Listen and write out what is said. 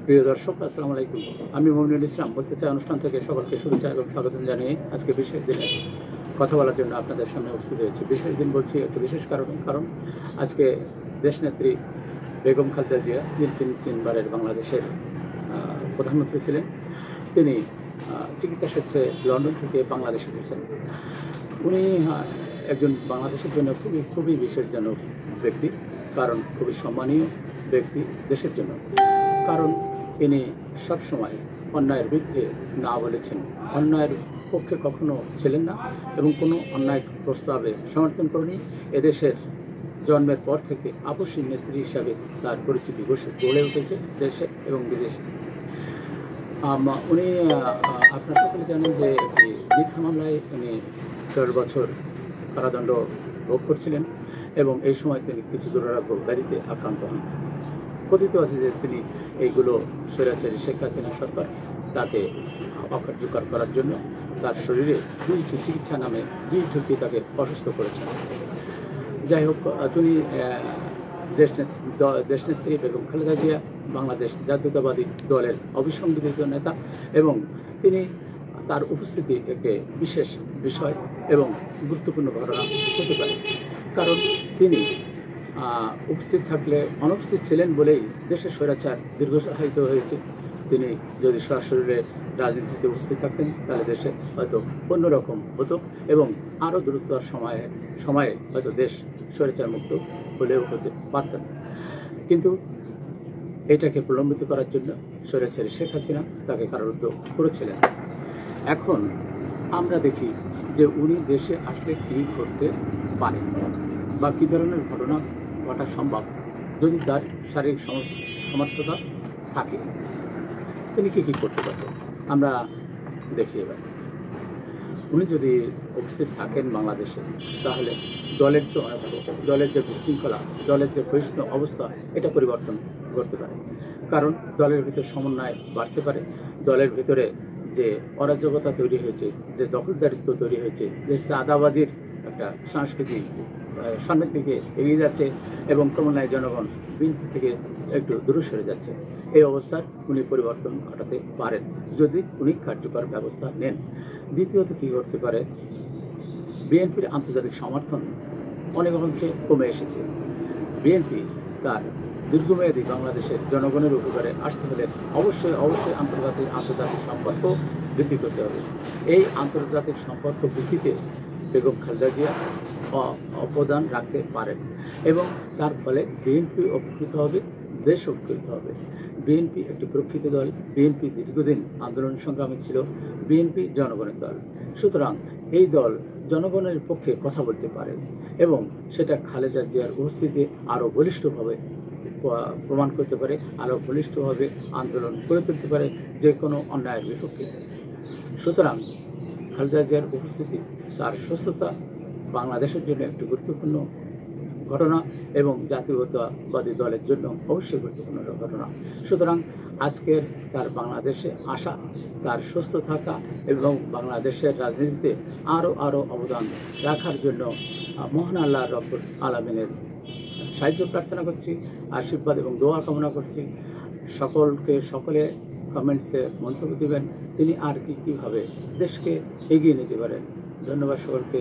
প্রিয় দর্শক, আসসালামু আলাইকুম। আমি মুমিনুল ইসলাম বলতে চাই অনুষ্ঠান থেকে সকলকে শুভেচ্ছা এবং স্বাগতম জানিয়ে আজকে বিশেষ দিনে কথা বলার জন্য আপনাদের সামনে উপস্থিত হয়েছি। বিশেষ দিন বলছি একটা বিশেষ কারণ আজকে দেশনেত্রী বেগম খালেদা জিয়া, যিনি তিনবারের বাংলাদেশের প্রধানমন্ত্রী ছিলেন, তিনি চিকিৎসা স্বার্থে লন্ডন থেকে বাংলাদেশে এসেছেন। উনি একজন বাংলাদেশের জন্য খুবই বিশেষজনক ব্যক্তি, কারণ খুবই সম্মানীয় ব্যক্তি দেশের জন্য। কারণ তিনি সবসময় অন্যায়ের বিরুদ্ধে না বলেছেন, অন্যায়ের পক্ষে কখনো ছিলেন না এবং কোনো অন্যায় প্রস্তাবে সমর্থন করেনি। এদেশের জন্মের পর থেকে আপসী নেত্রী হিসাবে তার পরিচিতি গড়ে উঠেছে দেশে এবং বিদেশে। উনি আপনারা সকলে জানেন যে একটি মিথ্যা মামলায় উনি ১৩ বছর কারাদণ্ড ভোগ করছিলেন এবং এই সময় তিনি কিছু দুরারোগ্য ব্যাধিতে আক্রান্ত হন। কথিত আছে যে তিনি এইগুলো স্বৈরাচারী শেখ হাসিনা সরকার তাকে অকার্যকর করার জন্য তার শরীরে চিকিৎসা নামে বিষ ঢুকিয়ে তাকে অসুস্থ করেছেন। যাই হোক, তিনি দেশনেত্রী বেগম খালেদা জিয়া বাংলাদেশ জাতীয়তাবাদী দলের অবিসংবিধিত নেতা এবং তিনি তার উপস্থিতি একটি বিশেষ বিষয় এবং গুরুত্বপূর্ণ ঘটনা হতে পারে, কারণ তিনি উপস্থিত থাকলে অনুপস্থিত ছিলেন বলেই দেশের স্বৈরাচার দীর্ঘসাহিত হয়েছে। তিনি যদি সরাসরি রাজনীতিতে উপস্থিত থাকতেন তাহলে দেশে হয়তো অন্যরকম হতো এবং আরও দ্রুততর সময়ে হয়তো দেশ স্বৈরাচার মুক্ত হলেও হতে পারতেন। কিন্তু এটাকে প্রলম্বিত করার জন্য স্বৈরাচারী শেখ হাসিনা তাকে কারারুদ্ধ করেছিলেন। এখন আমরা দেখি যে উনি দেশে আসলে কী করতে পারেন বা কী ধরনের ঘটনা ঘটা সম্ভব যদি তার শারীরিক সমর্থতা থাকে। তিনি কী করতে পারতেন আমরা দেখি এবার। উনি যদি উপস্থিত থাকেন বাংলাদেশে, তাহলে দলের যে দলের যে বিশৃঙ্খলা, দলের যে ক্ষয়িষ্ণু অবস্থা, এটা পরিবর্তন করতে পারে। কারণ দলের ভিতরে সমন্বয় বাড়তে পারে, দলের ভিতরে যে অরাজকতা তৈরি হয়েছে, যে দখলদারিত্ব তৈরি হয়েছে, যে চাঁদাবাজির একটা সংস্কৃতি সামনের দিকে এগিয়ে যাচ্ছে এবং ক্রমান্বয়ে জনগণ বিএনপি থেকে একটু দূরে সরে যাচ্ছে, এই অবস্থার উনি পরিবর্তন ঘটাতে পারেন যদি উনি কার্যকর ব্যবস্থা নেন। দ্বিতীয়ত কী করতে পারে, বিএনপির আন্তর্জাতিক সমর্থন অনেক অংশে কমে এসেছে। বিএনপি তার দীর্ঘমেয়াদী বাংলাদেশের জনগণের উপকারে আসতে হলে অবশ্যই আন্তর্জাতিক সম্পর্ক বৃদ্ধি করতে হবে। এই আন্তর্জাতিক সম্পর্ক বৃদ্ধিতে বেগম খালেদা জিয়া অবদান রাখতে পারেন এবং তার ফলে বিএনপি উপকৃত হবে, দেশ উপকৃত হবে। বিএনপি একটি প্রকৃত দল, বিএনপি দীর্ঘদিন আন্দোলন সংগ্রামী ছিল, বিএনপি জনগণের দল। সুতরাং এই দল জনগণের পক্ষে কথা বলতে পারে এবং সেটা খালেদা জিয়ার উপস্থিতিতে আরও বলিষ্ঠভাবে প্রমাণ করতে পারে, আরও বলিষ্ঠভাবে আন্দোলন করে তুলতে পারে যে কোনো অন্যায়ের বিপক্ষে। সুতরাং খালেদা জিয়ার উপস্থিতি, তার সুস্থতা বাংলাদেশের জন্য একটি গুরুত্বপূর্ণ ঘটনা এবং জাতীয়তাবাদী দলের জন্য অবশ্যই গুরুত্বপূর্ণ ঘটনা। সুতরাং আজকের তার বাংলাদেশে আসা, তার সুস্থ থাকা এবং বাংলাদেশের রাজনীতিতে আরও অবদান রাখার জন্য মহান আল্লাহ রব্বুল আলামিনের সাহায্য প্রার্থনা করছি, আশীর্বাদ এবং দোয়া কামনা করছি। সকলে কমেন্টসে মন্তব্য দেবেন তিনি আর কীভাবে দেশকে এগিয়ে নিতে পারেন। ধন্যবাদ সকলকে।